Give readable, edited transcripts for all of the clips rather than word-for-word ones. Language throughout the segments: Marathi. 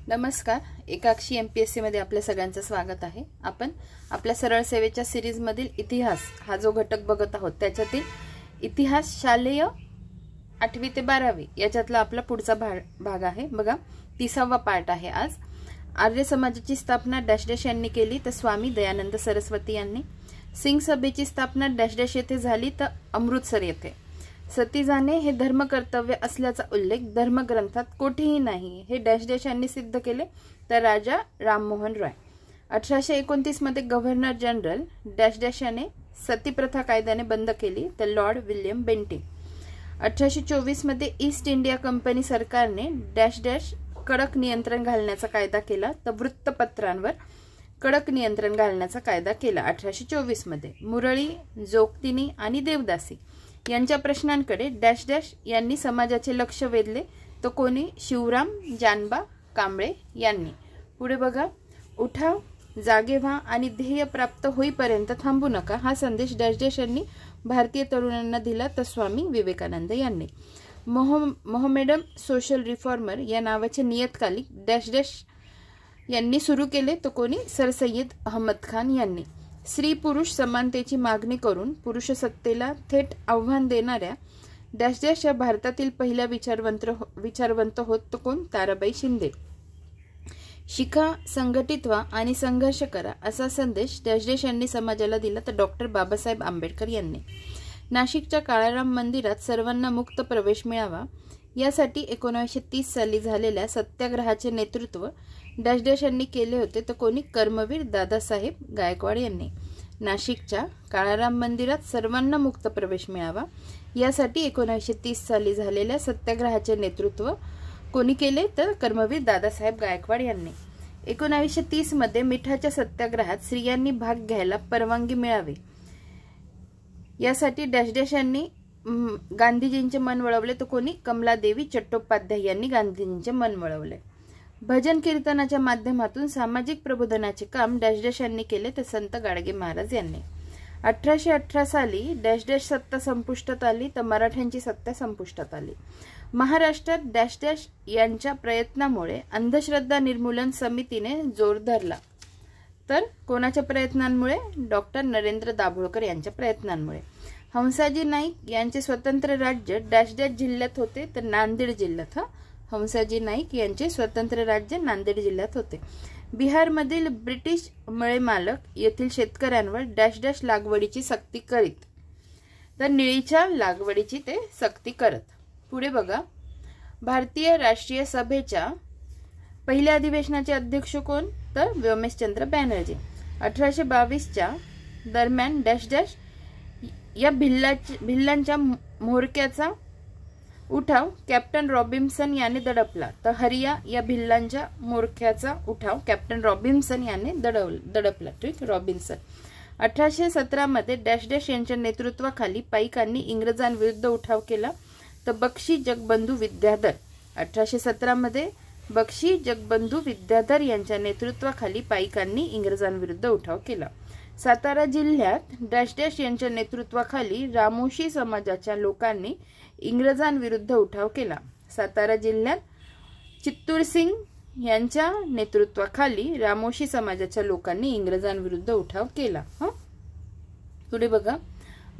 नमस्कार, एकाक्षी MPSC मध्ये आपल्या सगळ्यांचं स्वागत आहे। आपण आपल्या सरळ सेवेच्या सीरीज मधील इतिहास हा जो घटक बघत आहोत त्याच्यातील इतिहास शालेय 8वी ते 12वी याच्यातला आपला पुढचा भाग आहे। बघा, 30वा पार्ट आहे आज। आर्य समाजाची स्थापना डॅश डॅश यांनी केली तर स्वामी दयानंद सरस्वती यांनी। सिंग सभेची स्थापना डॅश डॅश येथे झाली तर अमृतसर येथे। सती जाणे हे धर्मकर्तव्य असल्याचा उल्लेख धर्मग्रंथात कोठेही नाही हे डॅश डॅश यांनी सिद्ध केले तर राजा राममोहन रॉय। 1829 मध्ये गव्हर्नर जनरल डॅश डॅश याने सती प्रथा कायद्याने बंद केली तर लॉर्ड विल्यम बेंटिंक। 1824 मध्ये ईस्ट इंडिया कंपनी सरकारने डॅश डॅश कडक नियंत्रण घालण्याचा कायदा केला तर वृत्तपत्रांवर कडक नियंत्रण घालण्याचा कायदा केला। 1824 मध्ये मुरळी, जोगतिनी आणि देवदासी यांच्या प्रश्नांकडे डॅश डॅश यांनी समाजाचे लक्ष वेधले तर कोणी? शिवराम जानबा कांबळे यांनी। पुढे बघा, उठाव, जागे व्हा आणि ध्येय प्राप्त होईपर्यंत थांबू नका हा संदेश डॅश डॅश यांनी भारतीय तरुणांना दिला तर स्वामी विवेकानंद यांनी। मोहम्मडन सोशल रिफॉर्मर या नावाचे नियतकालिक डॅश डॅश यांनी सुरू केले तर कोणी? सर सय्यद अहमद खान यांनी। स्त्री पुरुष समानतेची मागणी करून पुरुषसत्तेला थेट आव्हान देणाऱ्या डॅश डॅश या भारतातील पहिल्या विचारवंत होत तर कोण? ताराबाई शिंदे। शिका, संघटित व्हा आणि संघर्ष करा असा संदेश डॅश डॅश यांनी समाजाला दिला तर डॉक्टर बाबासाहेब आंबेडकर यांनी। नाशिकच्या काळाराम मंदिरात सर्वांना मुक्त प्रवेश मिळावा यासाठी 1930 साली झालेल्या सत्याग्रहाचे नेतृत्व डॅश डॅश यांनी केले होते तर कोणी? कर्मवीर दादासाहेब गायकवाड यांनी। नाशिकच्या काळाराम मंदिरात सर्वांना मुक्त प्रवेश मिळावा यासाठी 1930 साली झालेल्या सत्याग्रहाचे नेतृत्व कोणी केले तर कर्मवीर दादासाहेब गायकवाड यांनी। 1930 मध्ये मिठाच्या सत्याग्रहात स्त्रियांनी भाग घ्यायला परवानगी मिळावी यासाठी डॅश डॅश यांनी गांधीजींचे मन वळवले तर कोणी? कमलादेवी चट्टोपाध्याय यांनी गांधीजींचे मन वळवले। भजन कीर्तनाच्या माध्यमातून सामाजिक प्रबोधनाचे काम डॅश डॅश यांनी केले तर संत गाडगे महाराज यांनी। 1818 साली डॅश डॅश सत्ता संपुष्टात आली तर मराठ्यांची सत्ता संपुष्टात आली। महाराष्ट्रात डॅश डॅश यांच्या प्रयत्नामुळे अंधश्रद्धा निर्मूलन समितीने जोर धरला तर कोणाच्या प्रयत्नांमुळे? डॉक्टर नरेंद्र दाभोळकर यांच्या प्रयत्नांमुळे। हंसाजी नाईक यांचे स्वतंत्र राज्य डॅश डॅश जिल्ह्यात होते तर नांदेड जिल्ह्यात। हंसाजी नाईक यांचे स्वतंत्र राज्य नांदेड जिल्ह्यात होते। बिहारमधील ब्रिटिश मळेमालक येथील शेतकऱ्यांवर डॅश डॅश लागवडीची सक्ती करीत तर निळीच्या लागवडीची ते सक्ती करत। पुढे बघा, भारतीय राष्ट्रीय सभेच्या पहिल्या अधिवेशनाचे अध्यक्ष कोण तर व्योमेशचंद्र बॅनर्जी। 1822च्या दरम्यान डॅश डॅश या भिल्लांच्या म्होरक्याचा उठाव कॅप्टन रॉबिन्सन याने दडपला तर हरिया या भिल्लांच्या मोरख्याचा उठाव कॅप्टन रॉबिन्सन याने दडपला। ठीक, रॉबिन्सन। 1817 मध्ये डॅश डॅश यांच्या नेतृत्वाखाली पाईकांनी इंग्रजांविरुद्ध उठाव केला तर बक्षी जगबंधू विद्याधर। 1817 मध्ये बक्षी जगबंधू विद्याधर यांच्या नेतृत्वाखाली पाईकांनी इंग्रजांविरुद्ध उठाव केला। सातारा जिल्ह्यात डॅश डॅश यांच्या नेतृत्वाखाली रामोशी समाजाच्या लोकांनी इंग्रजांविरुद्ध उठाव केला। सातारा जिल्ह्यात चित्तूर सिंग यांच्या नेतृत्वाखाली रामोशी समाजाच्या लोकांनी इंग्रजांविरुद्ध उठाव केला। पुढे बघा,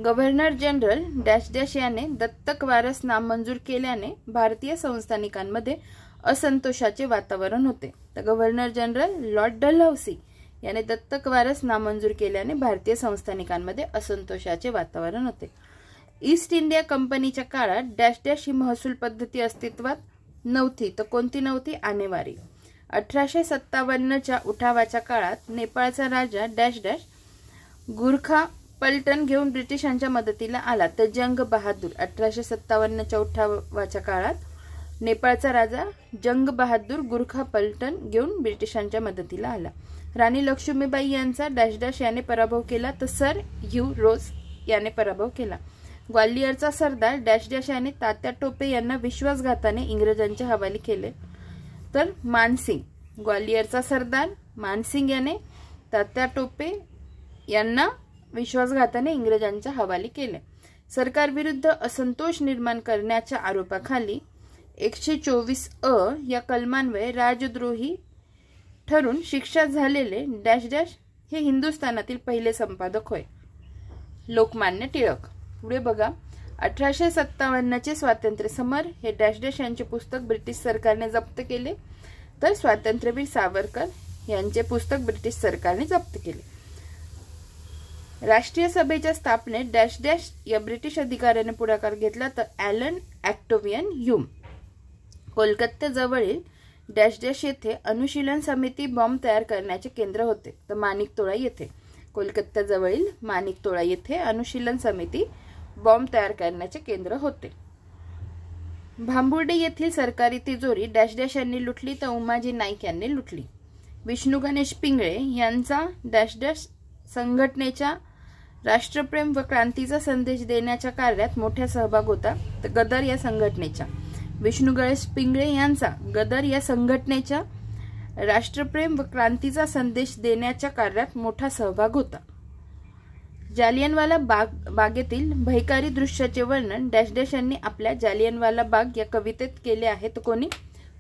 गव्हर्नर जनरल डॅश डॅश याने दत्तक वारस नामंजूर केल्याने भारतीय संस्थानिकांमध्ये असंतोषाचे वातावरण होते तर गव्हर्नर जनरल लॉर्ड डलहौसी याने दत्तक वारस नामंजूर केल्याने भारतीय संस्थानिकांमध्ये असंतोषाचे वातावरण होते। ईस्ट इंडिया कंपनीच्या काळात डॅश डॅश ही महसूल पद्धती अस्तित्वात नव्हती तर कोणती नव्हती? आणेवारी। 1857च्या उठावाच्या काळात नेपाळचा राजा डॅश डॅश गुरखा पलटण घेऊन ब्रिटिशांच्या मदतीला आला तर जंग बहादूर। 1857च्या उठावाच्या काळात नेपाळचा राजा जंग बहादूर गुरखा पलटण घेऊन ब्रिटिशांच्या मदतीला आला। राणी लक्ष्मीबाई यांचा डॅश डॅश याने पराभव केला तर सर ह्यू रोज याने पराभव केला। ग्वालियरचा सरदार डॅश डॅश याने तात्या टोपे यांना विश्वासघाताने इंग्रजांच्या हवाली केले तर मानसिंग। ग्वालियरचा सरदार मानसिंग याने तात्या टोपे यांना विश्वासघाताने इंग्रजांच्या हवाली केले। सरकारविरुद्ध असंतोष निर्माण करण्याच्या आरोपाखाली 124 या कलमान्वये राजद्रोही ठरून शिक्षा झालेले डॅश डॅश हे हिंदुस्थानातील पहिले संपादक होय. लोकमान्य टिळक. पुढे बघा, 1857 स्वातंत्र्य समर हे डॅश डॅश यांचे पुस्तक ब्रिटिश सरकारने जप्त केले, तर स्वातंत्र्यवीर सावरकर यांचे पुस्तक ब्रिटिश सरकारने जप्त केले. राष्ट्रीय सभेच्या स्थापनेत डॅश डॅश या ब्रिटिश अधिकाऱ्याने पुढाकार घेतला, तर ॲलन ऑक्टेवियन ह्यूम. कोलकात्याजवळील डॅश डॅश येथे अनुशीलन समिती बॉम्ब तयार करण्याचे केंद्र होते, तर माणिकतोळा येथे. कोलकात्याजवळील माणिकतोळा येथे अनुशीलन समिती बॉम्ब तयार करण्याचे केंद्र होते. भांबुर्डे येथील सरकारी तिजोरी डॅश डॅश यांनी लुटली, तर उमाजी नाईक यांनी लुटली. विष्णू गणेश पिंगळे यांचा डॅश डॅश संघटनेच्या राष्ट्रप्रेम व क्रांतीचा संदेश देण्याच्या कार्यात मोठा सहभाग होता, तर गदर या संघटनेच्या. विष्णू गणेश पिंगळे यांचा गदर या संघटनेच्या राष्ट्रप्रेम व क्रांतीचा संदेश देण्याच्या कार्यात मोठा सहभाग होता. जालियनवाला बागेतील भयकारी दृश्याचे वर्णन डॅश डॅश यांनी आपल्या जालियनवाला बाग या कवितेत केले आहे, तर कोणी?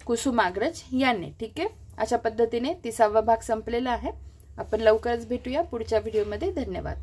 कुसुमाग्रज यांनी. ठीक आहे, अशा पद्धतीने 30वा भाग संपलेला आहे. आपण लवकरच भेटूया पुढच्या व्हिडिओमध्ये. धन्यवाद.